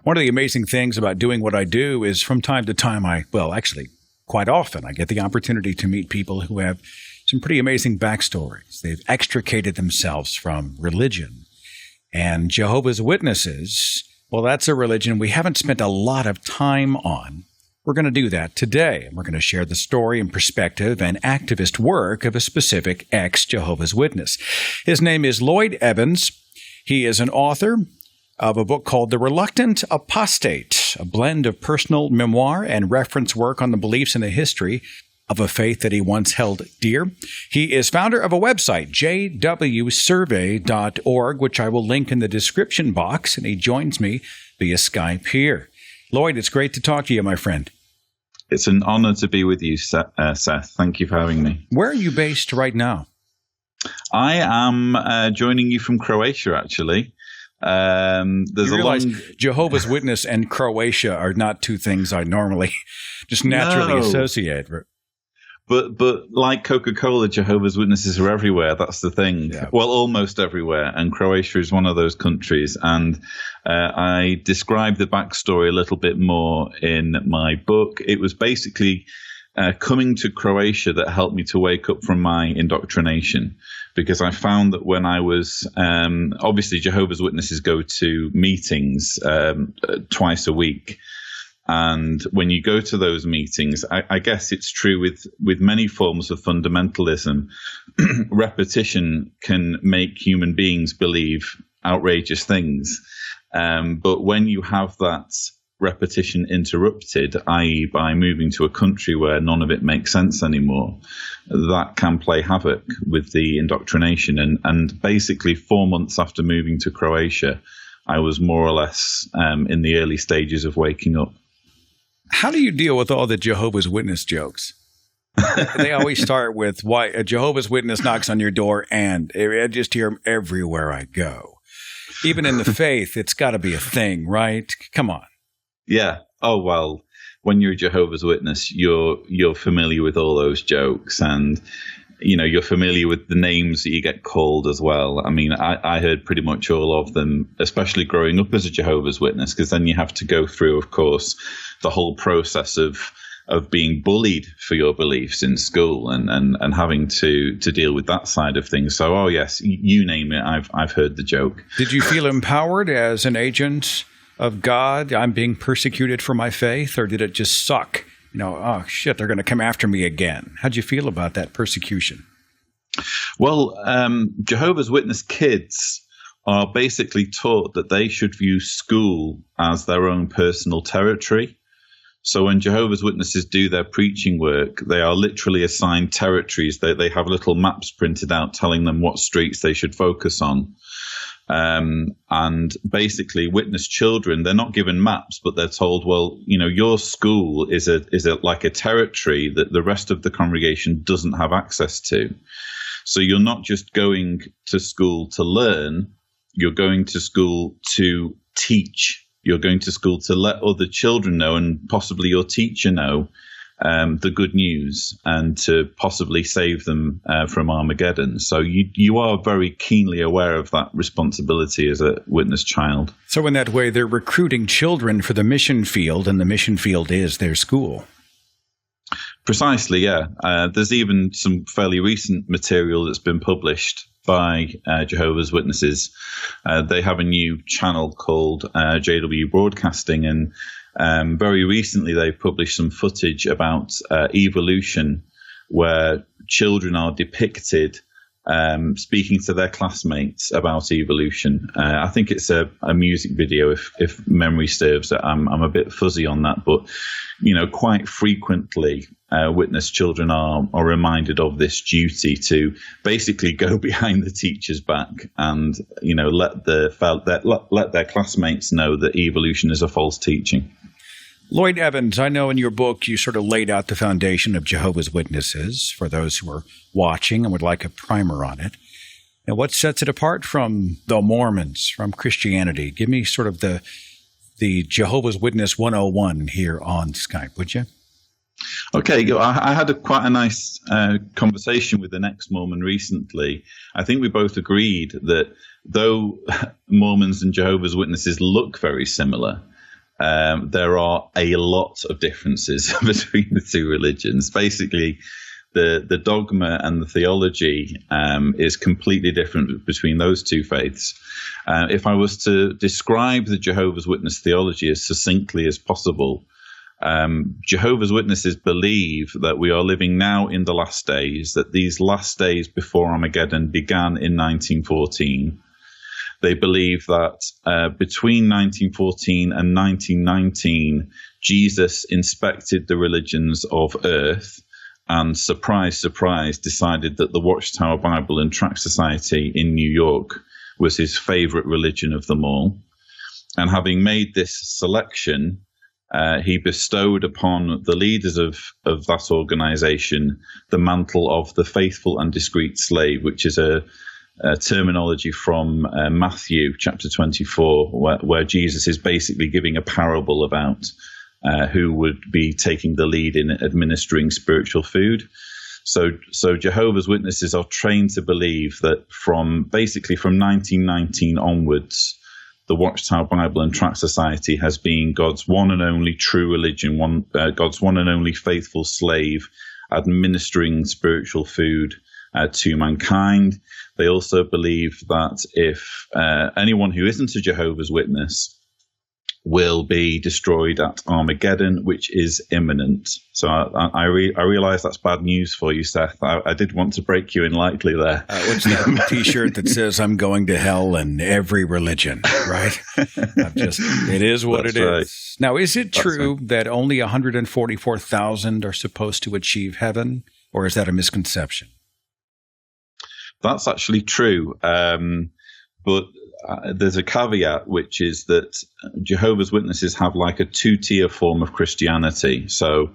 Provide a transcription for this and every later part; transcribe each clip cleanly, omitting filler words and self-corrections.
One of the amazing things about doing what I do is from time to time, actually, quite often, I get the opportunity to meet people who have some pretty amazing backstories. They've extricated themselves from religion. And Jehovah's Witnesses, well, that's a religion we haven't spent a lot of time on. We're going to do that today. We're going to share the story and perspective and activist work of a specific ex-Jehovah's Witness. His name is Lloyd Evans. He is an author of a book called The Reluctant Apostate, a blend of personal memoir and reference work on the beliefs and the history of a faith that he once held dear. He is founder of a website, jwsurvey.org, which I will link in the description box, and he joins me via Skype here. Lloyd, it's great to talk to you, my friend. It's an honor to be with you, Seth. Thank you for having me. Where are you based right now? I am joining you from Croatia, actually. There's you realize Jehovah's Witness and Croatia are not two things I normally just naturally associate. But like Coca-Cola, Jehovah's Witnesses are everywhere. That's the thing. Yeah. Well, almost everywhere. And Croatia is one of those countries. And I describe the backstory a little bit more in my book. It was basically coming to Croatia that helped me to wake up from my indoctrination, because I found that when I was obviously Jehovah's Witnesses go to meetings twice a week. And when you go to those meetings, I guess it's true with many forms of fundamentalism. Repetition can make human beings believe outrageous things. But when you have that repetition interrupted, i.e. by moving to a country where none of it makes sense anymore, that can play havoc with the indoctrination. And basically 4 months after moving to Croatia, I was more or less in the early stages of waking up. How do you deal with all the Jehovah's Witness jokes? They always start with, why a Jehovah's Witness knocks on your door, and I just hear them everywhere I go. Even in the faith, it's got to be a thing, right? Come on. Yeah. Oh, well, when you're a Jehovah's Witness, you're familiar with all those jokes, and you're familiar with the names that you get called as well. I mean, I heard pretty much all of them, especially growing up as a Jehovah's Witness, because then you have to go through, of course, the whole process of being bullied for your beliefs in school and having to deal with that side of things. So, oh yes, you name it, I've heard the joke. Did you feel empowered as an agent of God? I'm being persecuted for my faith, or did it just suck? Oh, shit, they're going to come after me again. How'd you feel about that persecution? Well, Jehovah's Witness kids are basically taught that they should view school as their own personal territory. So when Jehovah's Witnesses do their preaching work, they are literally assigned territories. They have little maps printed out telling them what streets they should focus on. And basically witness children, they're not given maps, but they're told, well, your school is like a territory that the rest of the congregation doesn't have access to. So you're not just going to school to learn, you're going to school to teach. You're going to school to let other children know, and possibly your teacher know, the good news, and to possibly save them from Armageddon. So you are very keenly aware of that responsibility as a witness child. So in that way, they're recruiting children for the mission field, and the mission field is their school. Precisely, yeah. There's even some fairly recent material that's been published by Jehovah's Witnesses. They have a new channel called JW Broadcasting, and very recently they published some footage about evolution, where children are depicted speaking to their classmates about evolution. I think it's a music video, if memory serves. I'm a bit fuzzy on that, but quite frequently witness children are reminded of this duty to basically go behind the teacher's back and let their classmates know that evolution is a false teaching. Lloyd Evans, I know in your book you sort of laid out the foundation of Jehovah's Witnesses for those who are watching and would like a primer on it. And what sets it apart from the Mormons, from Christianity? Give me sort of the Jehovah's Witness 101 here on Skype, would you? Okay, I had quite a nice conversation with an ex-Mormon recently. I think we both agreed that though Mormons and Jehovah's Witnesses look very similar, there are a lot of differences between the two religions. Basically, the dogma and the theology is completely different between those two faiths. If I was to describe the Jehovah's Witness theology as succinctly as possible, Jehovah's Witnesses believe that we are living now in the last days, that these last days before Armageddon began in 1914. They believe that between 1914 and 1919, Jesus inspected the religions of earth and, surprise, surprise, decided that the Watchtower Bible and Tract Society in New York was his favorite religion of them all. And having made this selection, he bestowed upon the leaders of that organization the mantle of the faithful and discreet slave, which is a terminology from Matthew chapter 24, where Jesus is basically giving a parable about who would be taking the lead in administering spiritual food. So Jehovah's Witnesses are trained to believe that from 1919 onwards, the Watchtower Bible and Tract Society has been God's one and only true religion, God's one and only faithful slave, administering spiritual food to mankind. They also believe that if anyone who isn't a Jehovah's Witness will be destroyed at Armageddon, which is imminent. So I realize that's bad news for you, Seth. I did want to break you in lightly there. What's that T-shirt that says "I'm going to hell" in every religion, right? It is what that's it right. is. Now, is it true that only 144,000 are supposed to achieve heaven, or is that a misconception? That's actually true, but there's a caveat, which is that Jehovah's Witnesses have like a two-tier form of Christianity. So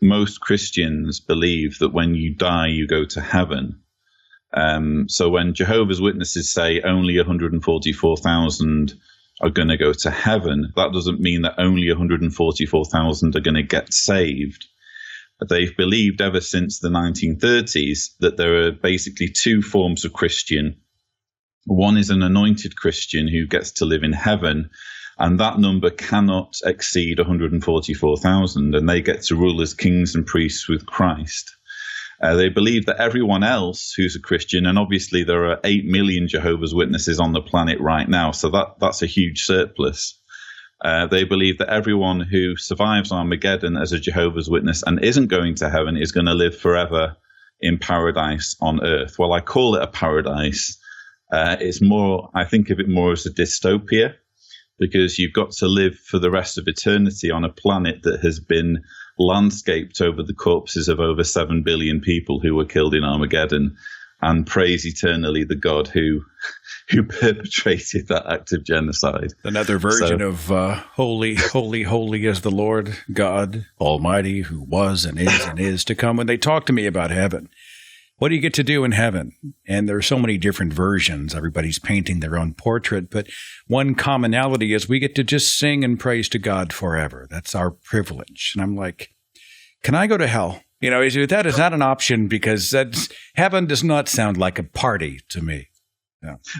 most Christians believe that when you die, you go to heaven. So when Jehovah's Witnesses say only 144,000 are going to go to heaven, that doesn't mean that only 144,000 are going to get saved. They've believed ever since the 1930s that there are basically two forms of Christian. One is an anointed Christian who gets to live in heaven, and that number cannot exceed 144,000, and they get to rule as kings and priests with Christ. They believe that everyone else who's a Christian, and obviously there are 8 million Jehovah's Witnesses on the planet right now, so that's a huge surplus. They believe that everyone who survives Armageddon as a Jehovah's Witness and isn't going to heaven is going to live forever in paradise on earth. Well, I call it a paradise. It's more, I think of it more as a dystopia, because you've got to live for the rest of eternity on a planet that has been landscaped over the corpses of over 7 billion people who were killed in Armageddon, and praise eternally the God who perpetrated that act of genocide. Another version of holy, holy, holy is the Lord God Almighty, who was and is to come. When they talk to me about heaven, what do you get to do in heaven? And there are so many different versions. Everybody's painting their own portrait. But one commonality is we get to just sing and praise to God forever. That's our privilege. And I'm like, can I go to hell? You know, is that an option? Because heaven does not sound like a party to me.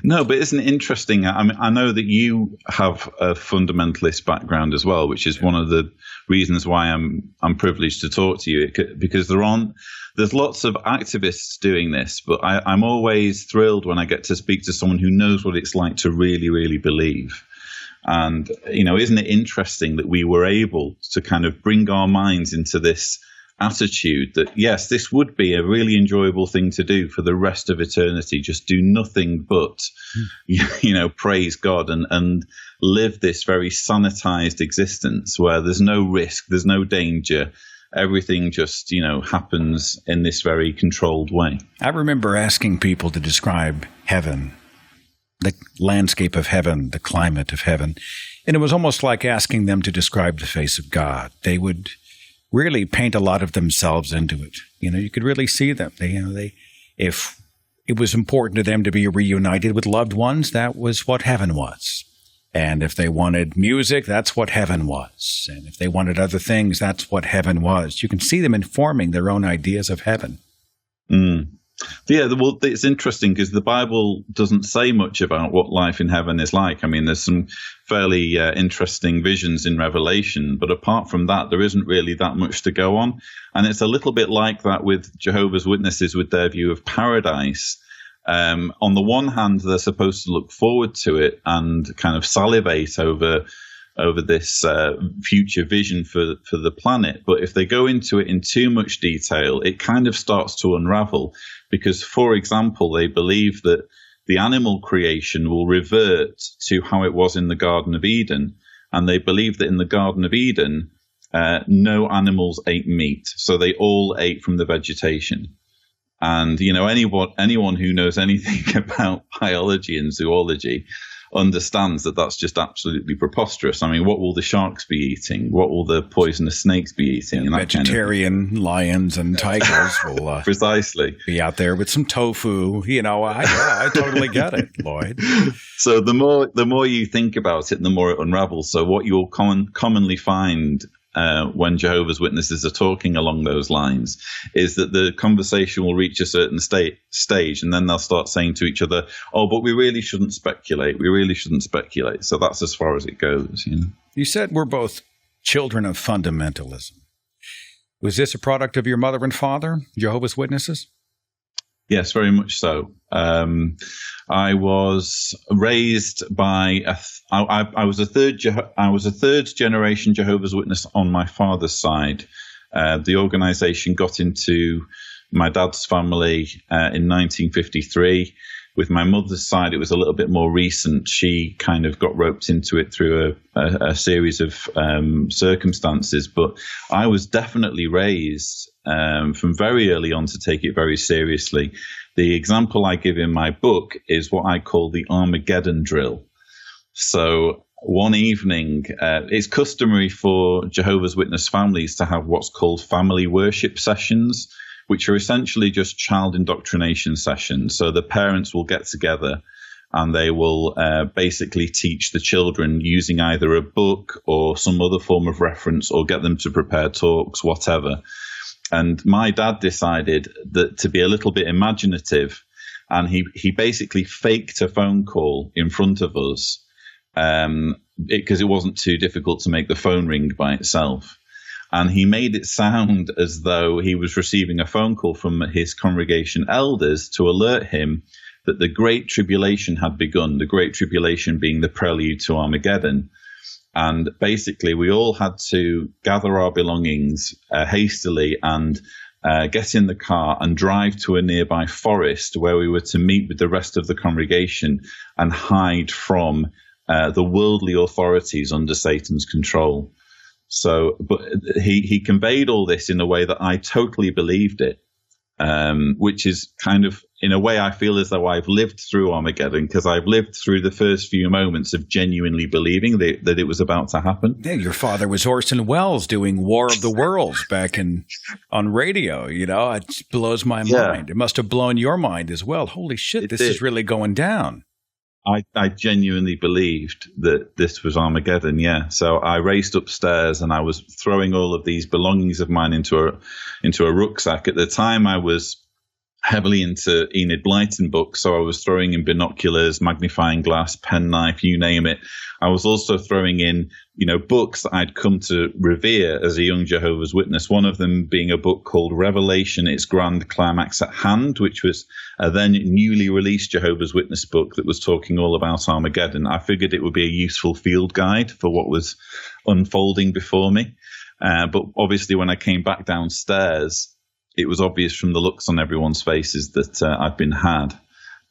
No, but isn't it interesting? I mean, I know that you have a fundamentalist background as well, which is one of the reasons why I'm privileged to talk to you, because there's lots of activists doing this, but I'm always thrilled when I get to speak to someone who knows what it's like to really, really believe. And, you know, isn't it interesting that we were able to kind of bring our minds into this attitude that, yes, this would be a really enjoyable thing to do for the rest of eternity, just do nothing but, you know, praise God and live this very sanitized existence where there's no risk, there's no danger. Everything just, you know, happens in this very controlled way. I remember asking people to describe heaven, the landscape of heaven, the climate of heaven, and it was almost like asking them to describe the face of God. They would really paint a lot of themselves into it. You know, you could really see them. If it was important to them to be reunited with loved ones, that was what heaven was. And if they wanted music, that's what heaven was. And if they wanted other things, that's what heaven was. You can see them informing their own ideas of heaven. Yeah, well, it's interesting because the Bible doesn't say much about what life in heaven is like. I mean, there's some fairly interesting visions in Revelation, but apart from that, there isn't really that much to go on. And it's a little bit like that with Jehovah's Witnesses with their view of paradise. On the one hand, they're supposed to look forward to it and kind of salivate over this future vision for the planet. But if they go into it in too much detail, it kind of starts to unravel because, for example, they believe that the animal creation will revert to how it was in the Garden of Eden. And they believe that in the Garden of Eden, no animals ate meat. So they all ate from the vegetation. And, you know, anyone who knows anything about biology and zoology understands that that's just absolutely preposterous. I mean, what will the sharks be eating? What will the poisonous snakes be eating? And vegetarian kind of lions and tigers will precisely be out there with some tofu. You know, I totally get it, Lloyd. So the more you think about it, the more it unravels. So what you'll commonly find when Jehovah's Witnesses are talking along those lines is that the conversation will reach a certain stage and then they'll start saying to each other, oh, but we really shouldn't speculate. We really shouldn't speculate. So that's as far as it goes. You know? You said we're both children of fundamentalism. Was this a product of your mother and father, Jehovah's Witnesses? Yes, very much so. I was raised by I was a third generation Jehovah's Witness on my father's side. The organization got into my dad's family in 1953. With my mother's side, it was a little bit more recent. She kind of got roped into it through a series of circumstances. But I was definitely raised from very early on to take it very seriously. The example I give in my book is what I call the Armageddon Drill. So one evening, it's customary for Jehovah's Witness families to have what's called family worship sessions, which are essentially just child indoctrination sessions. So the parents will get together and they will basically teach the children using either a book or some other form of reference or get them to prepare talks, whatever. And my dad decided that to be a little bit imaginative, and he basically faked a phone call in front of us because it wasn't too difficult to make the phone ring by itself. And he made it sound as though he was receiving a phone call from his congregation elders to alert him that the Great Tribulation had begun, the Great Tribulation being the prelude to Armageddon. And basically, we all had to gather our belongings hastily and get in the car and drive to a nearby forest where we were to meet with the rest of the congregation and hide from the worldly authorities under Satan's control. So, but he conveyed all this in a way that I totally believed it, which is kind of, in a way, I feel as though I've lived through Armageddon because I've lived through the first few moments of genuinely believing that it was about to happen. Yeah, your father was Orson Welles doing War of the Worlds back on radio. You know, it blows my mind. It must have blown your mind as well. Holy shit, this is really going down. I genuinely believed that this was Armageddon, yeah. So I raced upstairs and I was throwing all of these belongings of mine into a rucksack. At the time, I was heavily into Enid Blyton books, so I was throwing in binoculars, magnifying glass, penknife, you name it. I was also throwing in, books that I'd come to revere as a young Jehovah's Witness, one of them being a book called Revelation, Its Grand Climax at Hand, which was a then newly released Jehovah's Witness book that was talking all about Armageddon. I figured it would be a useful field guide for what was unfolding before me. But obviously when I came back downstairs, it was obvious from the looks on everyone's faces that I'd been had.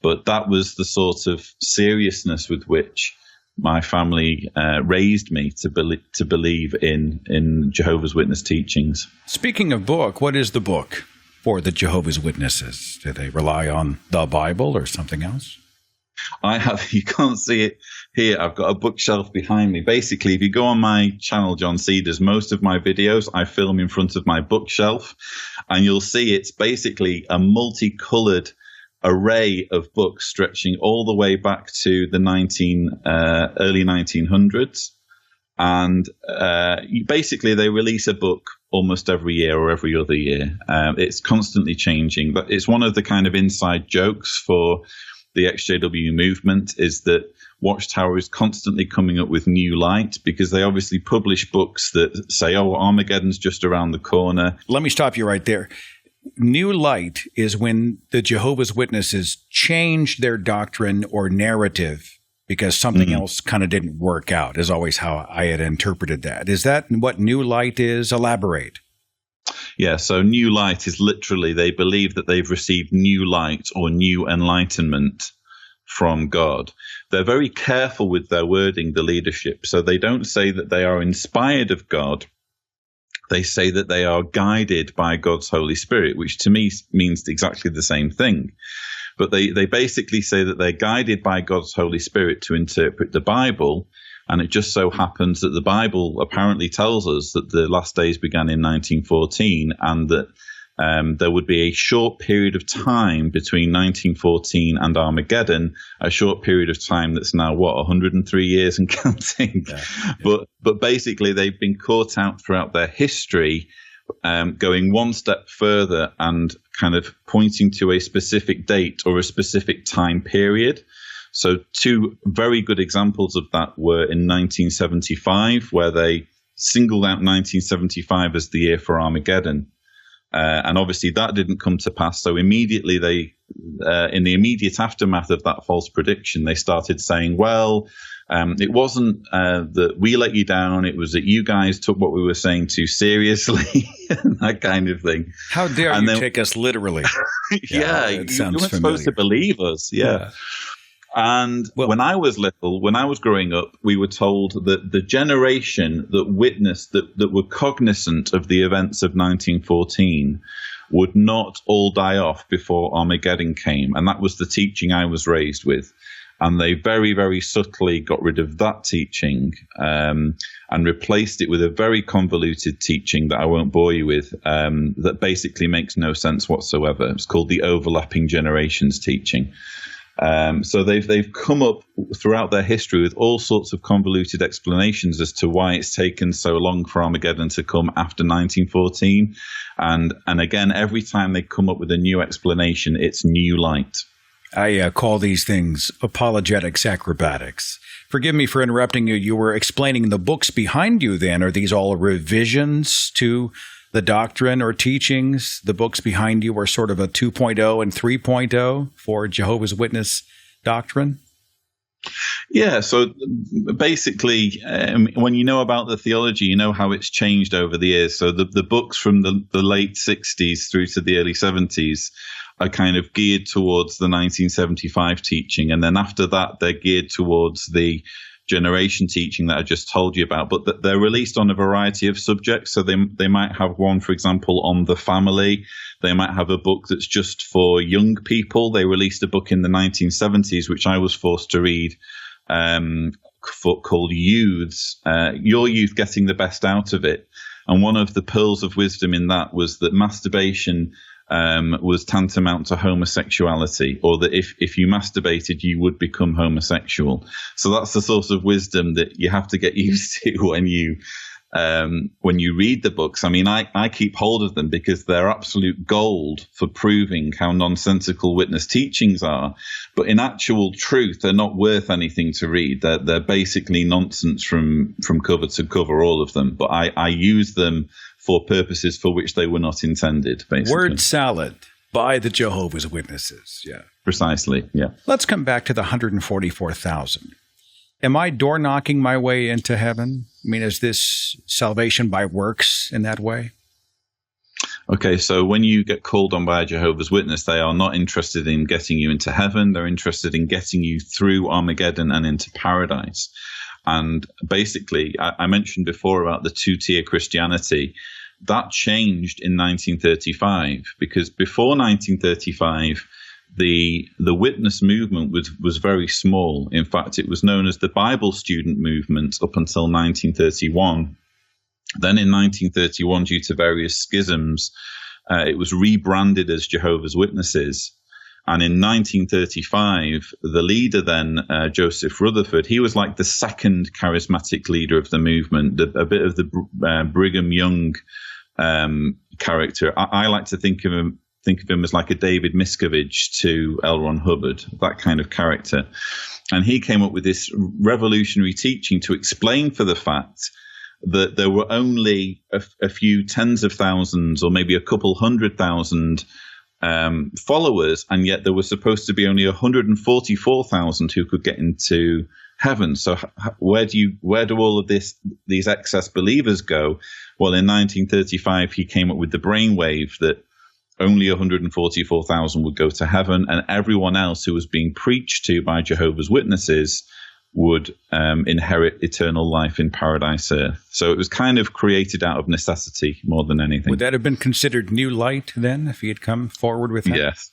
But that was the sort of seriousness with which my family raised me to believe in Jehovah's Witness teachings. Speaking of book, what is the book for the Jehovah's Witnesses? Do they rely on the Bible or something else? You can't see it here. I've got a bookshelf behind me. Basically, if you go on my channel, John Cedars, most of my videos I film in front of my bookshelf, and you'll see it's basically a multicolored array of books stretching all the way back to the early 1900s. And basically, they release a book almost every year or every other year. It's constantly changing. But it's one of the kind of inside jokes for the XJW movement is that Watchtower is constantly coming up with new light, because they obviously publish books that say, oh, Armageddon's just around the corner. Let me stop you right there. New light is when the Jehovah's Witnesses change their doctrine or narrative because something else kind of didn't work out, is always how I had interpreted that. Is that what new light is? Elaborate. Yeah, so new light is literally they believe that they've received new light or new enlightenment from God. They're very careful with their wording, the leadership. So they don't say that they are inspired of God. They say that they are guided by God's Holy Spirit, which to me means exactly the same thing. But they basically say that they're guided by God's Holy Spirit to interpret the Bible. And it just so happens that the Bible apparently tells us that the last days began in 1914, and that there would be a short period of time between 1914 and Armageddon, a short period of time that's now, 103 years and counting. Yeah. But basically, they've been caught out throughout their history, going one step further and kind of pointing to a specific date or a specific time period. So two very good examples of that were in 1975, where they singled out 1975 as the year for Armageddon. And obviously that didn't come to pass. So immediately in the immediate aftermath of that false prediction, they started saying, well, it wasn't that we let you down. It was that you guys took what we were saying too seriously, that kind of thing. How dare you take us literally? Yeah, you weren't supposed to believe us. Yeah. And when I was little, when I was growing up, we were told that the generation that witnessed, that were cognizant of the events of 1914 would not all die off before Armageddon came. And that was the teaching I was raised with. And they very, very subtly got rid of that teaching and replaced it with a very convoluted teaching that I won't bore you with, that basically makes no sense whatsoever. It's called the overlapping generations teaching. So they've come up throughout their history with all sorts of convoluted explanations as to why it's taken so long for Armageddon to come after 1914. And again, every time they come up with a new explanation, it's new light. I call these things apologetics acrobatics. Forgive me for interrupting you. You were explaining the books behind you then. Are these all revisions to the doctrine or teachings? The books behind you are sort of a 2.0 and 3.0 for Jehovah's Witness doctrine? Yeah, so basically, when you know about the theology, you know how it's changed over the years. So the books from the late 60s through to the early 70s are kind of geared towards the 1975 teaching. And then after that, they're geared towards the generation teaching that I just told you about, but they're released on a variety of subjects. So they might have one, for example, on the family. They might have a book that's just for young people. They released a book in the 1970s, which I was forced to read, called Youths, Your Youth Getting the Best Out of It. And one of the pearls of wisdom in that was that masturbation was tantamount to homosexuality, or that if you masturbated, you would become homosexual. So that's the sort of wisdom that you have to get used to when you read the books. I mean, I keep hold of them because they're absolute gold for proving how nonsensical witness teachings are. But in actual truth, they're not worth anything to read. They're basically nonsense from cover to cover, all of them. But I use them for purposes for which they were not intended, basically. Word salad by the Jehovah's Witnesses. Yeah. Precisely, yeah. Let's come back to the 144,000. Am I door knocking my way into heaven? I mean, is this salvation by works in that way? Okay, so when you get called on by a Jehovah's Witness, they are not interested in getting you into heaven. They're interested in getting you through Armageddon and into paradise. And basically, I mentioned before about the two-tier Christianity. That changed in 1935, because before 1935, the witness movement was very small. In fact, it was known as the Bible student movement up until 1931. Then in 1931, due to various schisms, it was rebranded as Jehovah's Witnesses. And in 1935, the leader then, Joseph Rutherford, he was like the second charismatic leader of the movement, a bit of the Brigham Young character. I like to think of him as like a David Miscavige to L. Ron Hubbard, that kind of character. And he came up with this revolutionary teaching to explain for the fact that there were only a few tens of thousands or maybe a couple 100,000 followers, and yet there was supposed to be only 144,000 who could get into heaven. So where do all of these excess believers go? Well, in 1935, he came up with the brainwave that only 144,000 would go to heaven, and everyone else who was being preached to by Jehovah's Witnesses would inherit eternal life in paradise earth. So it was kind of created out of necessity more than anything. Would that have been considered new light then, if he had come forward with that? Yes.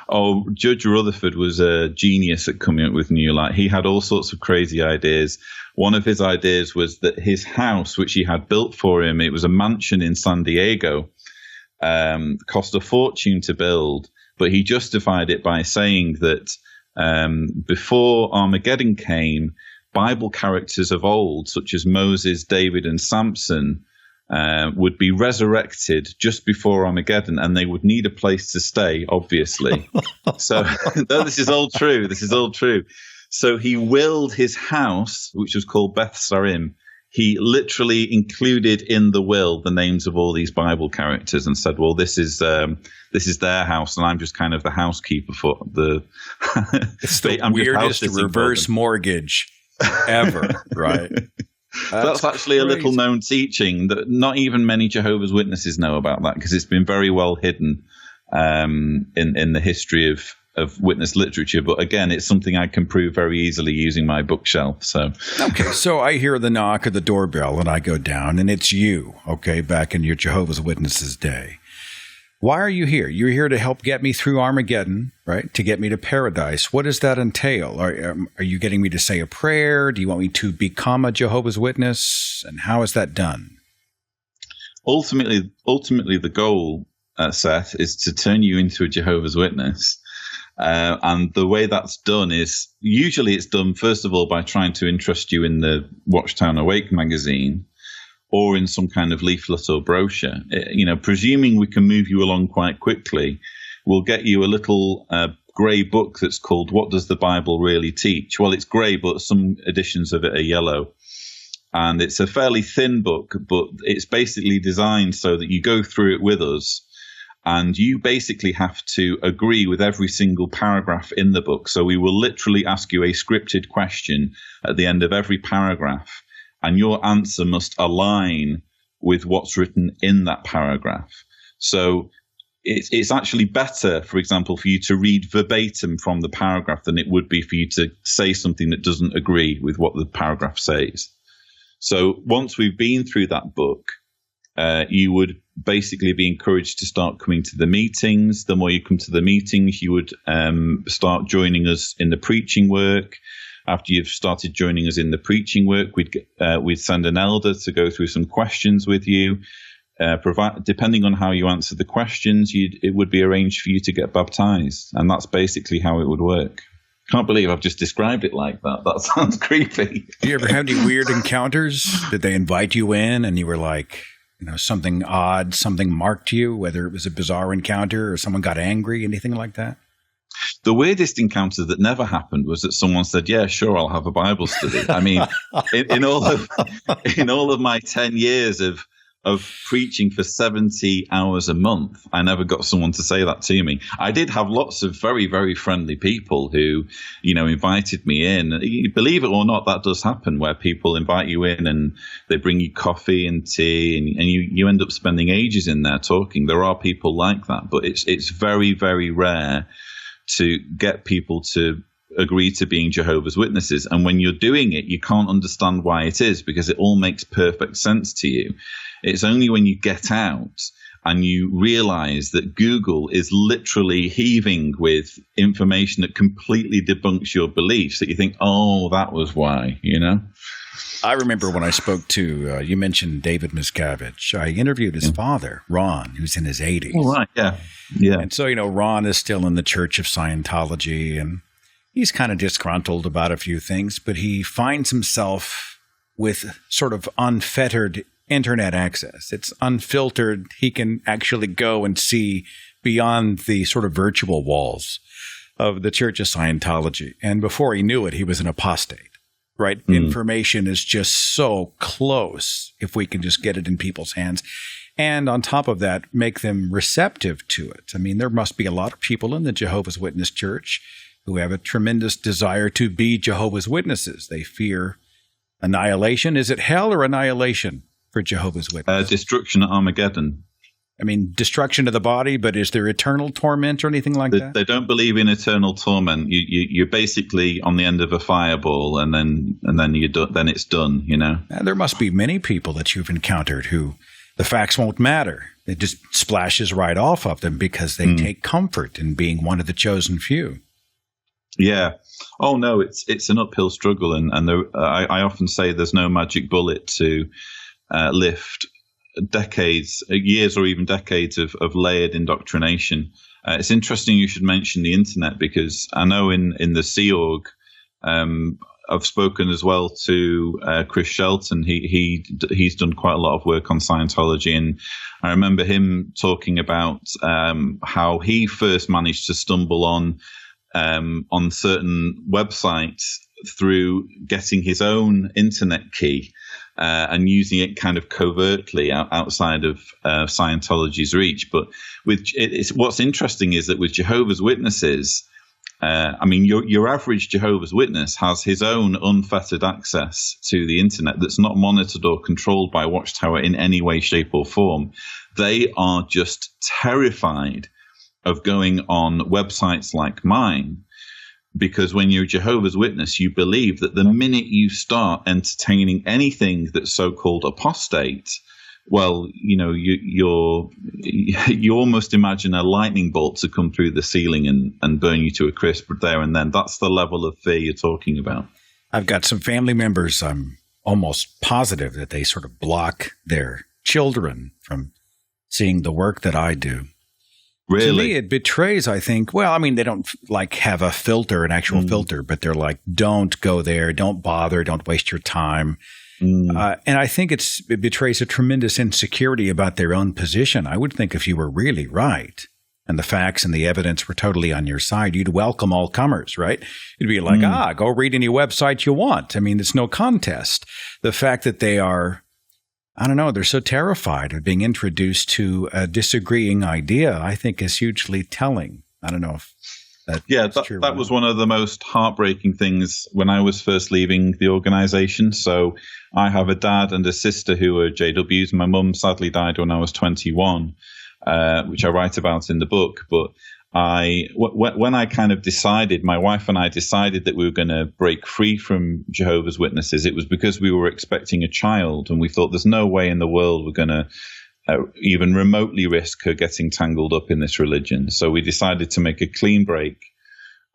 Oh, Judge Rutherford was a genius at coming up with new light. He had all sorts of crazy ideas. One of his ideas was that his house, which he had built for him, it was a mansion in San Diego, cost a fortune to build, but he justified it by saying that before Armageddon came, Bible characters of old, such as Moses, David, and Samson, would be resurrected just before Armageddon, and they would need a place to stay, obviously. So this is all true. This is all true. So he willed his house, which was called Beth Sarim. He literally included in the will the names of all these Bible characters and said, well, this is their house, and I'm just kind of the housekeeper for the... It's the weirdest reverse mortgage ever, right? That's actually crazy. A little known teaching that not even many Jehovah's Witnesses know about that, because it's been very well hidden in the history of witness literature. But again, it's something I can prove very easily using my bookshelf. So okay, so I hear the knock of the doorbell and I go down, and it's you, okay, back in your Jehovah's Witnesses day. Why are you here? You're here to help get me through Armageddon, right? To get me to paradise. What does that entail? Are you getting me to say a prayer? Do you want me to become a Jehovah's Witness? And how is that done? Ultimately, the goal, Seth, is to turn you into a Jehovah's Witness. And the way that's done is, usually it's done, first of all, by trying to interest you in the Watchtown Awake magazine, or in some kind of leaflet or brochure. Presuming we can move you along quite quickly, we'll get you a little grey book that's called What Does the Bible Really Teach? Well, it's grey, but some editions of it are yellow. And it's a fairly thin book, but it's basically designed so that you go through it with us, and you basically have to agree with every single paragraph in the book. So we will literally ask you a scripted question at the end of every paragraph, and your answer must align with what's written in that paragraph. So it's actually better, for example, for you to read verbatim from the paragraph than it would be for you to say something that doesn't agree with what the paragraph says. So once we've been through that book, you would basically be encouraged to start coming to the meetings. The more you come to the meetings, you would start joining us in the preaching work. After you've started joining us in the preaching work, we'd send an elder to go through some questions with you. Depending on how you answer the questions, it would be arranged for you to get baptized. And that's basically how it would work. Can't believe I've just described it like that. That sounds creepy. Do you ever have any weird encounters? Did they invite you in and you were like, something odd, something marked you, whether it was a bizarre encounter or someone got angry, anything like that? The weirdest encounter that never happened was that someone said, yeah, sure, I'll have a Bible study. I mean, in all of my 10 years of preaching for 70 hours a month, I never got someone to say that to me. I did have lots of very, very friendly people who, invited me in. Believe it or not, that does happen, where people invite you in and they bring you coffee and tea, and you end up spending ages in there talking. There are people like that, but it's very, very rare to get people to agree to being Jehovah's Witnesses. And when you're doing it, you can't understand why it is, because it all makes perfect sense to you. It's only when you get out and you realize that Google is literally heaving with information that completely debunks your beliefs that you think, oh, that was why, I remember when I spoke to, you mentioned David Miscavige. I interviewed his father, Ron, who's in his 80s. Oh, right, yeah. Yeah. And so, Ron is still in the Church of Scientology, and he's kind of disgruntled about a few things, but he finds himself with sort of unfettered internet access. It's unfiltered. He can actually go and see beyond the sort of virtual walls of the Church of Scientology. And before he knew it, he was an apostate. Right? Information is just so close if we can just get it in people's hands. And on top of that, make them receptive to it. I mean, there must be a lot of people in the Jehovah's Witness Church who have a tremendous desire to be Jehovah's Witnesses. They fear annihilation. Is it hell or annihilation for Jehovah's Witnesses? Destruction at Armageddon. I mean, destruction of the body, but is there eternal torment or anything like that? They don't believe in eternal torment. You're basically on the end of a fireball, and then then it's done. There must be many people that you've encountered who the facts won't matter. It just splashes right off of them because they take comfort in being one of the chosen few. Yeah. Oh no, it's an uphill struggle, and I often say there's no magic bullet to lift decades, years, or even decades of layered indoctrination. It's interesting you should mention the internet, because I know in the Sea Org, I've spoken as well to Chris Shelton. He's done quite a lot of work on Scientology, and I remember him talking about how he first managed to stumble on certain websites through getting his own internet key. And using it kind of covertly outside of Scientology's reach. But what's interesting is that with Jehovah's Witnesses, your average Jehovah's Witness has his own unfettered access to the internet that's not monitored or controlled by Watchtower in any way, shape, or form. They are just terrified of going on websites like mine. Because when you're a Jehovah's Witness, you believe that the minute you start entertaining anything that's so-called apostate, well, you almost imagine a lightning bolt to come through the ceiling and burn you to a crisp there and then. That's the level of fear you're talking about. I've got some family members, I'm almost positive that they sort of block their children from seeing the work that I do. Really? To me, it betrays, I think, they don't have a filter, an actual filter, but they're like, don't go there, don't bother, don't waste your time. And I think it betrays a tremendous insecurity about their own position. I would think if you were really right and the facts and the evidence were totally on your side, you'd welcome all comers, right? You'd be like, go read any website you want. I mean, it's no contest. The fact that they are, they're so terrified of being introduced to a disagreeing idea, I think is hugely telling. I don't know if that's true. That was one of the most heartbreaking things when I was first leaving the organization. So I have a dad and a sister who are JWs. My mum sadly died when I was 21, which I write about in the book. But when I kind of decided, my wife and I decided that we were going to break free from Jehovah's Witnesses, it was because we were expecting a child, and we thought there's no way in the world we're going to even remotely risk her getting tangled up in this religion. So we decided to make a clean break.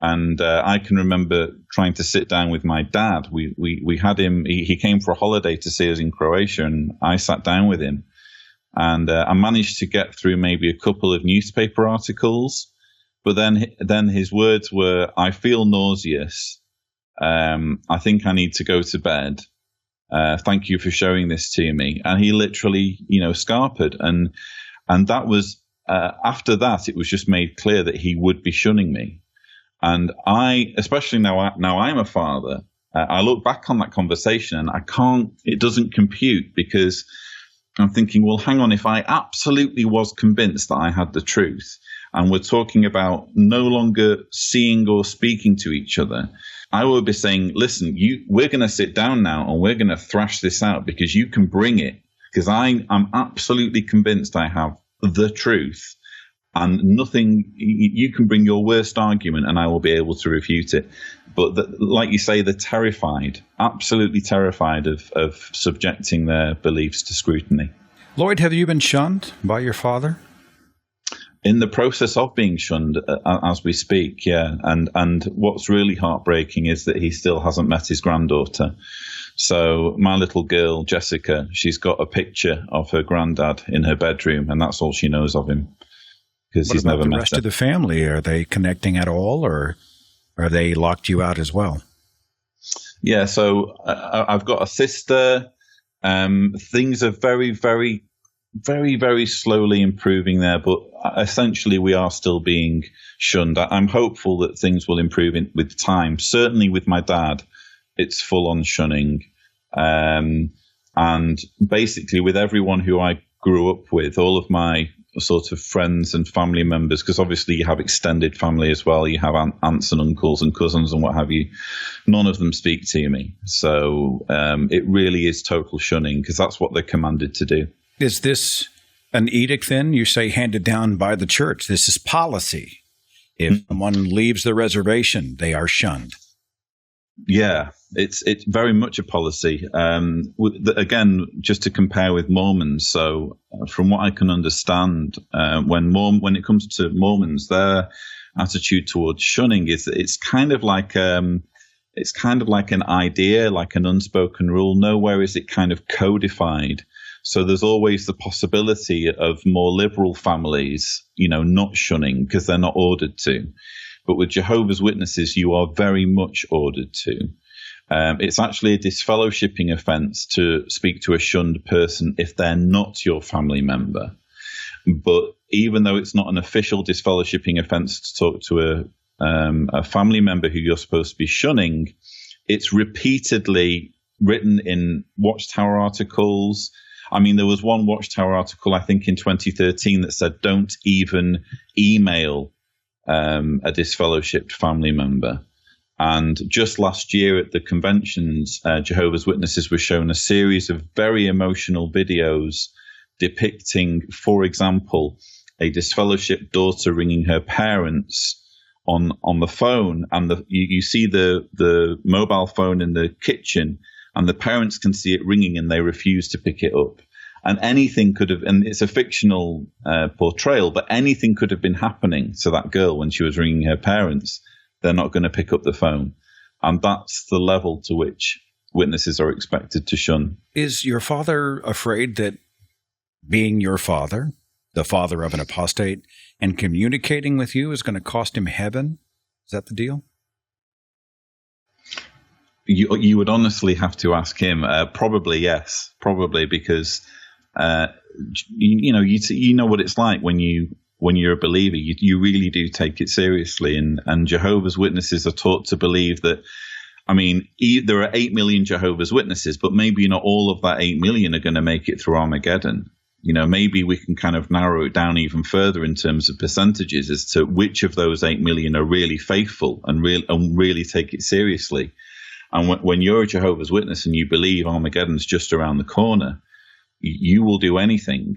And I can remember trying to sit down with my dad. We had him, he came for a holiday to see us in Croatia, and I sat down with him. And I managed to get through maybe a couple of newspaper articles. But then his words were, "I feel nauseous. I think I need to go to bed. Thank you for showing this to me." And he literally, scarpered. And that was, after that, it was just made clear that he would be shunning me. And I, especially now I'm a father, I look back on that conversation and it doesn't compute, because I'm thinking, well, hang on, if I absolutely was convinced that I had the truth, and we're talking about no longer seeing or speaking to each other, I would be saying, listen, we're going to sit down now and we're going to thrash this out, because you can bring it, because I'm absolutely convinced I have the truth, and nothing, you can bring your worst argument and I will be able to refute it. But like you say, they're terrified, absolutely terrified of subjecting their beliefs to scrutiny. Lloyd, have you been shunned by your father? In the process of being shunned as we speak, yeah. And what's really heartbreaking is that he still hasn't met his granddaughter. So my little girl, Jessica, she's got a picture of her granddad in her bedroom, and that's all she knows of him, because he's never met her. What about the rest of the family? Are they connecting at all, or are they locked you out as well? Yeah, so I've got a sister. Things are very, very, very, very slowly improving there, but essentially we are still being shunned. I'm hopeful that things will improve with time. Certainly with my dad, it's full-on shunning. And basically with everyone who I grew up with, all of my sort of friends and family members, because obviously you have extended family as well. You have aunts and uncles and cousins and what have you. None of them speak to me. So it really is total shunning, because that's what they're commanded to do. Is this an edict then? You say handed down by the church. This is policy. If someone leaves the reservation, they are shunned. Yeah, it's very much a policy. Again, just to compare with Mormons. So from what I can understand, when it comes to Mormons, their attitude towards shunning is that it's kind of like an idea, like an unspoken rule. Nowhere is it kind of codified. So there's always the possibility of more liberal families, not shunning because they're not ordered to. But with Jehovah's Witnesses, you are very much ordered to. It's actually a disfellowshipping offense to speak to a shunned person if they're not your family member. But even though it's not an official disfellowshipping offense to talk to a family member who you're supposed to be shunning, it's repeatedly written in Watchtower articles. I mean, there was one Watchtower article, I think, in 2013 that said, don't even email a disfellowshipped family member. And just last year at the conventions, Jehovah's Witnesses were shown a series of very emotional videos depicting, for example, a disfellowshipped daughter ringing her parents on the phone, and you see the mobile phone in the kitchen, and the parents can see it ringing and they refuse to pick it up. And anything could have, and it's a fictional portrayal, but anything could have been happening to that girl when she was ringing her parents. They're not going to pick up the phone. And that's the level to which witnesses are expected to shun. Is your father afraid that being your father, the father of an apostate, and communicating with you is going to cost him heaven? Is that the deal? You would honestly have to ask him. Probably yes. Probably because you know what it's like when you're a believer. You really do take it seriously, and Jehovah's Witnesses are taught to believe that. I mean, there are 8 million Jehovah's Witnesses, but maybe not all of that 8 million are going to make it through Armageddon. Maybe we can kind of narrow it down even further in terms of percentages as to which of those 8 million are really faithful and really take it seriously. And when you're a Jehovah's Witness and you believe Armageddon's just around the corner, you will do anything,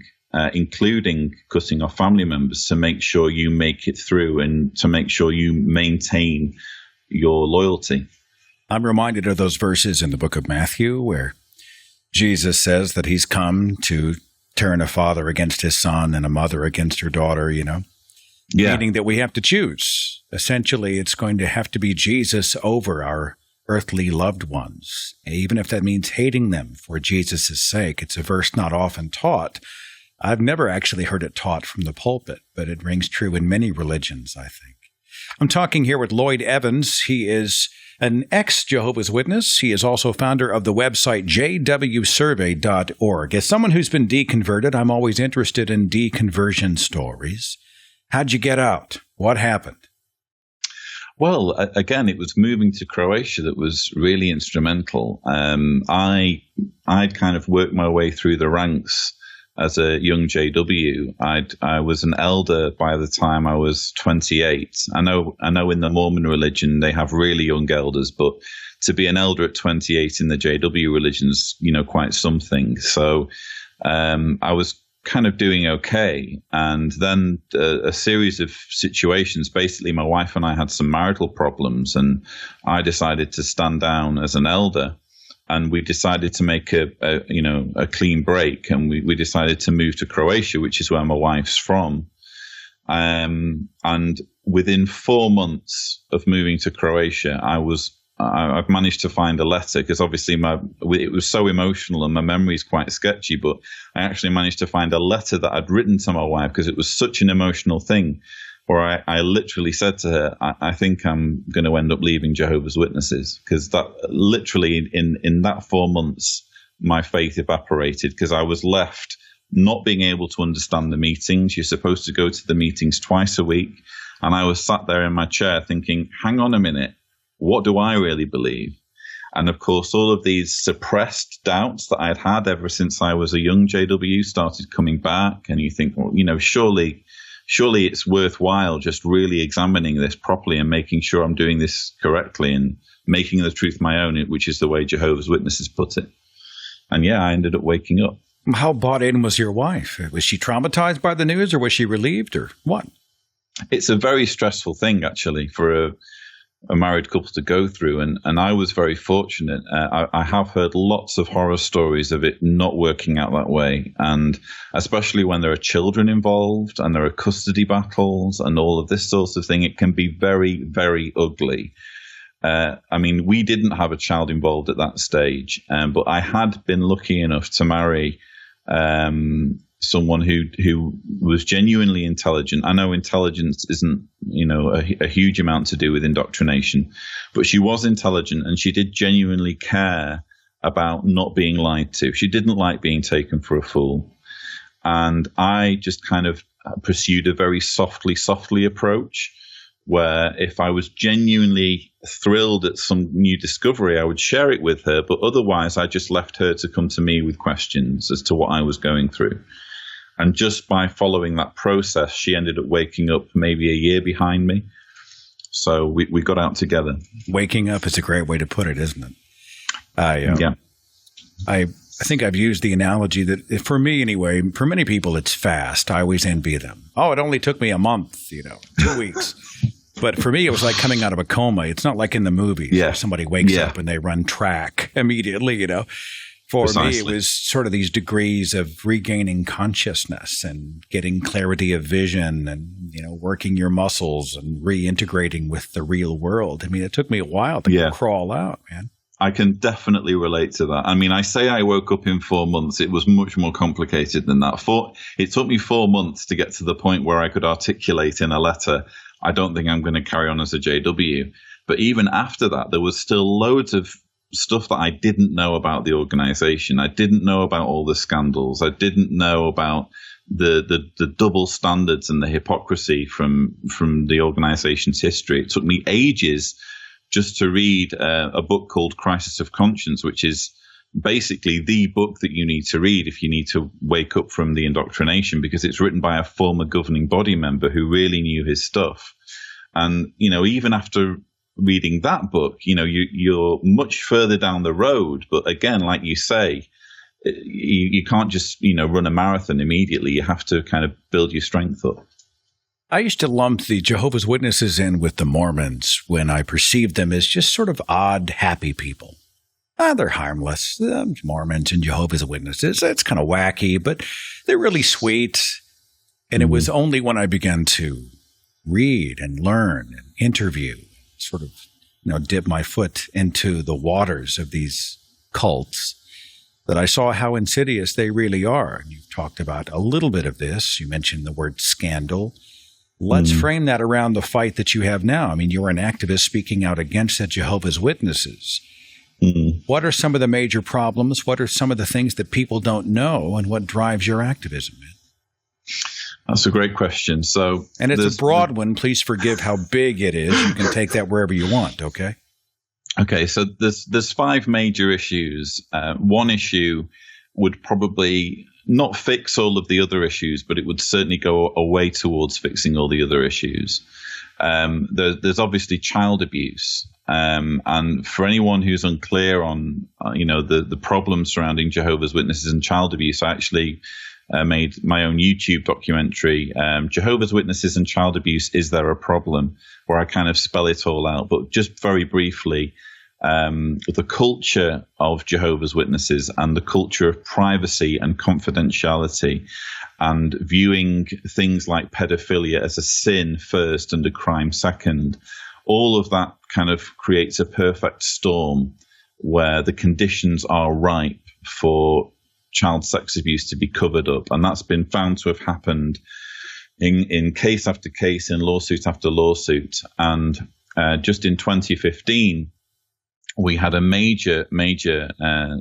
including cutting off family members, to make sure you make it through and to make sure you maintain your loyalty. I'm reminded of those verses in the book of Matthew where Jesus says that he's come to turn a father against his son and a mother against her daughter, meaning that we have to choose. Essentially, it's going to have to be Jesus over our earthly loved ones, even if that means hating them for Jesus' sake. It's a verse not often taught. I've never actually heard it taught from the pulpit, but it rings true in many religions, I think. I'm talking here with Lloyd Evans. He is an ex-Jehovah's Witness. He is also founder of the website jwsurvey.org. As someone who's been deconverted, I'm always interested in deconversion stories. How'd you get out? What happened? Well, again, it was moving to Croatia that was really instrumental. I'd kind of worked my way through the ranks as a young JW. I was an elder by the time I was 28. I know in the Mormon religion they have really young elders, but to be an elder at 28 in the JW religion is, quite something. So I was kind of doing okay. And then a series of situations, basically my wife and I had some marital problems, and I decided to stand down as an elder, and we decided to make a clean break, and we decided to move to Croatia, which is where my wife's from. And within 4 months of moving to Croatia, I've managed to find a letter, because obviously it was so emotional and my memory is quite sketchy, but I actually managed to find a letter that I'd written to my wife, because it was such an emotional thing, where I literally said to her, I think I'm going to end up leaving Jehovah's Witnesses, because that literally in that 4 months, my faith evaporated, because I was left not being able to understand the meetings. You're supposed to go to the meetings twice a week. And I was sat there in my chair thinking, hang on a minute, what do I really believe? And of course, all of these suppressed doubts that I'd had ever since I was a young JW started coming back. And you think, well, surely it's worthwhile just really examining this properly and making sure I'm doing this correctly and making the truth my own, which is the way Jehovah's Witnesses put it. And yeah, I ended up waking up. How bought in was your wife? Was she traumatized by the news, or was she relieved, or what? It's a very stressful thing, actually, for a married couple to go through. And I was very fortunate. I have heard lots of horror stories of it not working out that way. And especially when there are children involved and there are custody battles and all of this sort of thing, it can be very, very ugly. We didn't have a child involved at that stage, but I had been lucky enough to marry someone who was genuinely intelligent. I know intelligence isn't, a huge amount to do with indoctrination, but she was intelligent and she did genuinely care about not being lied to. She didn't like being taken for a fool. And I just kind of pursued a very softly approach, where if I was genuinely thrilled at some new discovery, I would share it with her. But otherwise, I just left her to come to me with questions as to what I was going through. And just by following that process, she ended up waking up maybe a year behind me. So we got out together. Waking up is a great way to put it, isn't it? Yeah. I think I've used the analogy that, for me anyway, for many people, it's fast. I always envy them. Oh, it only took me a month, 2 weeks. But for me, it was like coming out of a coma. It's not like in the movies where somebody wakes up and they run track immediately, For me, it was sort of these degrees of regaining consciousness and getting clarity of vision and, working your muscles and reintegrating with the real world. It took me a while to crawl out, man. I can definitely relate to that. I say I woke up in 4 months. It was much more complicated than that. It took me 4 months to get to the point where I could articulate in a letter, I don't think I'm going to carry on as a JW. But even after that, there was still loads of stuff that I didn't know about the organization. I didn't know about all the scandals. I didn't know about the double standards and the hypocrisy from the organization's history. It took me ages just to read a book called Crisis of Conscience, which is basically the book that you need to read if you need to wake up from the indoctrination, because it's written by a former governing body member who really knew his stuff. And, even after reading that book, you're much further down the road. But again, like you say, you can't just, run a marathon immediately. You have to kind of build your strength up. I used to lump the Jehovah's Witnesses in with the Mormons when I perceived them as just sort of odd, happy people. They're harmless. Mormons and Jehovah's Witnesses. It's kind of wacky, but they're really sweet. And it was only when I began to read and learn and interview, sort of, dip my foot into the waters of these cults, that I saw how insidious they really are. And you've talked about a little bit of this. You mentioned the word scandal. Let's frame that around the fight that you have now. You're an activist speaking out against the Jehovah's Witnesses. What are some of the major problems? What are some of the things that people don't know, and what drives your activism? That's a great question. And it's a broad one. Please forgive how big it is. You can take that wherever you want, okay? Okay, so there's 5 major issues. One issue would probably not fix all of the other issues, but it would certainly go a way towards fixing all the other issues. There's obviously child abuse. And for anyone who's unclear on, the problems surrounding Jehovah's Witnesses and child abuse, I actually made my own YouTube documentary, Jehovah's Witnesses and Child Abuse, Is There a Problem?, where I kind of spell it all out. But just very briefly, the culture of Jehovah's Witnesses and the culture of privacy and confidentiality, and viewing things like pedophilia as a sin first and a crime second. All of that kind of creates a perfect storm where the conditions are ripe for child sex abuse to be covered up. And that's been found to have happened in case after case, in lawsuit after lawsuit. And just in 2015, we had a major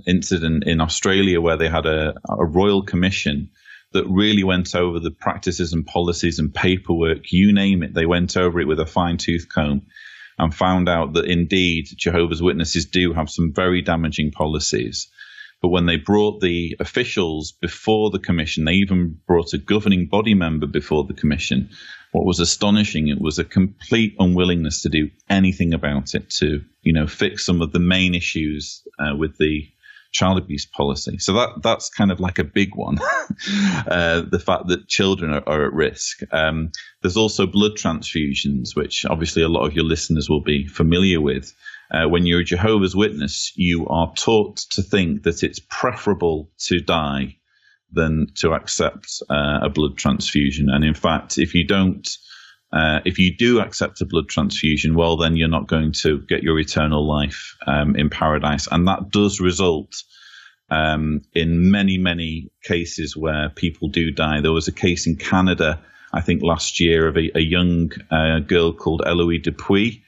incident in Australia where they had a royal commission that really went over the practices and policies and paperwork, you name it. They went over it with a fine-tooth comb and found out that indeed Jehovah's Witnesses do have some very damaging policies. But when they brought the officials before the commission, they even brought a governing body member before the commission. What was astonishing, it was a complete unwillingness to do anything about it, to, fix some of the main issues with the child abuse policy. So that's kind of like a big one, the fact that children are at risk. There's also blood transfusions, which obviously a lot of your listeners will be familiar with. When you're a Jehovah's Witness, you are taught to think that it's preferable to die than to accept a blood transfusion. And in fact, if you do accept a blood transfusion, well, then you're not going to get your eternal life in paradise. And that does result in many, many cases where people do die. There was a case in Canada, I think last year, of a young girl called Eloise Dupuis,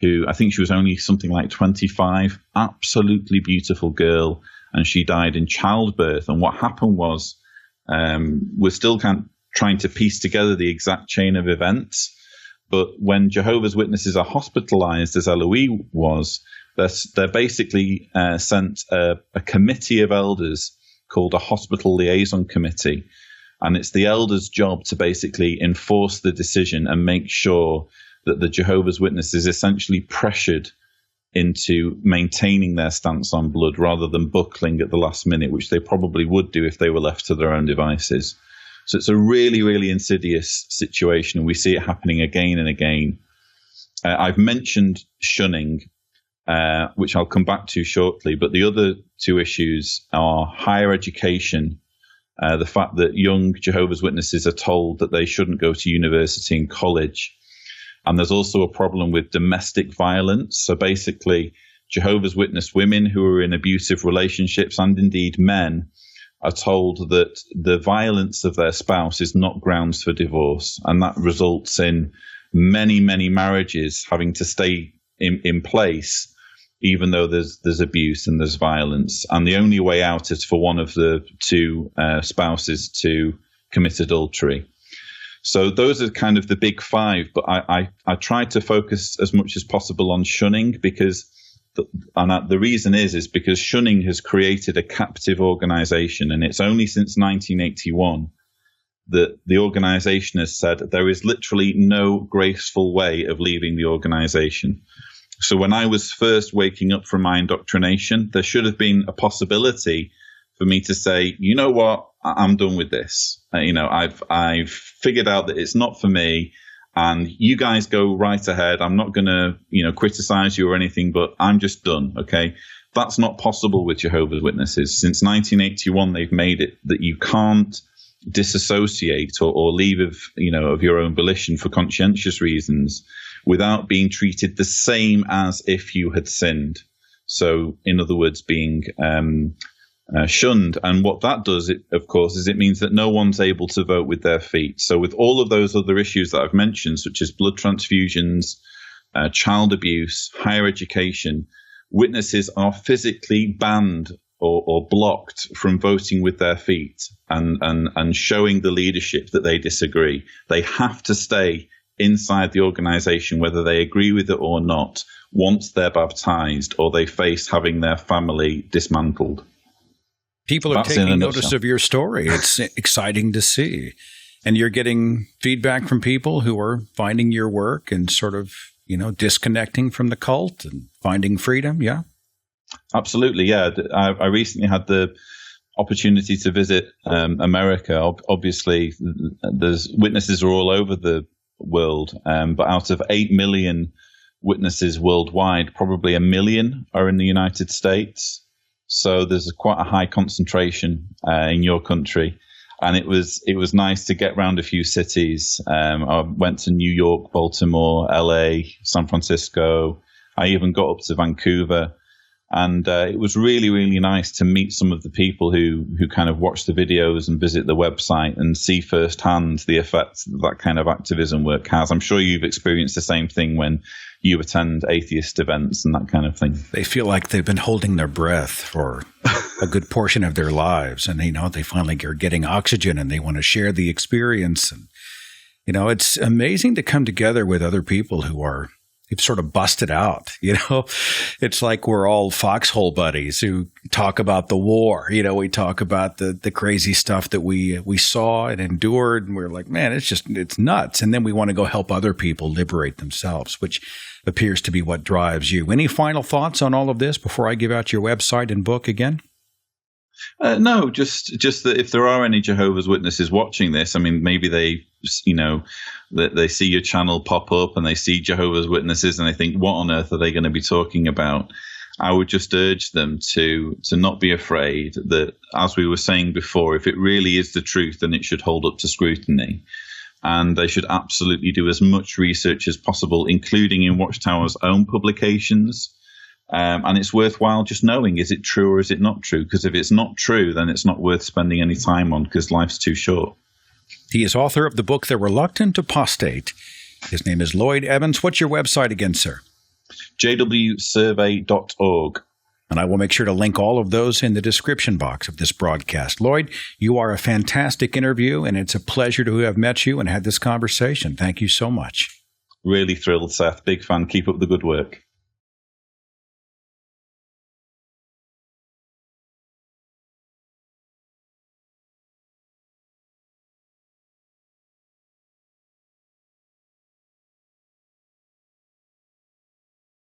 who I think she was only something like 25, absolutely beautiful girl, and she died in childbirth. And what happened was, we're still trying to piece together the exact chain of events, but when Jehovah's Witnesses are hospitalized, as Eloise was, they're basically sent a committee of elders called a hospital liaison committee, and it's the elders' job to basically enforce the decision and make sure that the Jehovah's Witnesses essentially pressured into maintaining their stance on blood rather than buckling at the last minute, which they probably would do if they were left to their own devices. So it's a really, really insidious situation, and we see it happening again and again. I've mentioned shunning, which I'll come back to shortly, but the other two issues are higher education, the fact that young Jehovah's Witnesses are told that they shouldn't go to university and college. And there's also a problem with domestic violence. So basically, Jehovah's Witness women who are in abusive relationships, and indeed men, are told that the violence of their spouse is not grounds for divorce. And that results in many, many marriages having to stay in place, even though there's abuse and there's violence. And the only way out is for one of the two spouses to commit adultery. So those are kind of the big five, but I tried to focus as much as possible on shunning because the reason is because shunning has created a captive organization, and it's only since 1981 that the organization has said there is literally no graceful way of leaving the organization. So when I was first waking up from my indoctrination, there should have been a possibility for me to say, you know what, I'm done with this. I've figured out that it's not for me, and you guys go right ahead. I'm not going to, criticize you or anything, but I'm just done. Okay. That's not possible with Jehovah's Witnesses. Since 1981, they've made it that you can't disassociate or leave of your own volition for conscientious reasons without being treated the same as if you had sinned. So in other words, being, shunned. And what that does, of course, is it means that no one's able to vote with their feet. So with all of those other issues that I've mentioned, such as blood transfusions, child abuse, higher education, witnesses are physically banned or blocked from voting with their feet and showing the leadership that they disagree. They have to stay inside the organization, whether they agree with it or not, once they're baptized or they face having their family dismantled. People are taking notice of your story. It's exciting to see. And you're getting feedback from people who are finding your work and sort of, disconnecting from the cult and finding freedom. Yeah. Absolutely. Yeah. I recently had the opportunity to visit America. Obviously, there's witnesses are all over the world. But out of 8 million Witnesses worldwide, probably 1 million are in the United States. So there's quite a high concentration in your country. And it was nice to get around a few cities. I went to New York, Baltimore, LA, San Francisco. I even got up to Vancouver. And it was really, really nice to meet some of the people who kind of watch the videos and visit the website and see firsthand the effect that kind of activism work has. I'm sure you've experienced the same thing when you attend atheist events and that kind of thing. They feel like they've been holding their breath for a good portion of their lives. And they finally are getting oxygen and they want to share the experience. And, it's amazing to come together with other people who've sort of busted out, It's like we're all foxhole buddies who talk about the war. We talk about the crazy stuff that we saw and endured. And we're like, man, it's nuts. And then we want to go help other people liberate themselves, which appears to be what drives you. Any final thoughts on all of this before I give out your website and book again? No, just that if there are any Jehovah's Witnesses watching this, I mean, maybe they see your channel pop up and they see Jehovah's Witnesses and they think, what on earth are they going to be talking about? I would just urge them to not be afraid that, as we were saying before, if it really is the truth, then it should hold up to scrutiny. And they should absolutely do as much research as possible, including in Watchtower's own publications. And it's worthwhile just knowing, is it true or is it not true? Because if it's not true, then it's not worth spending any time on because life's too short. He is author of the book, The Reluctant Apostate. His name is Lloyd Evans. What's your website again, sir? jwsurvey.org. And I will make sure to link all of those in the description box of this broadcast. Lloyd, you are a fantastic interview, and it's a pleasure to have met you and had this conversation. Thank you so much. Really thrilled, Seth. Big fan. Keep up the good work.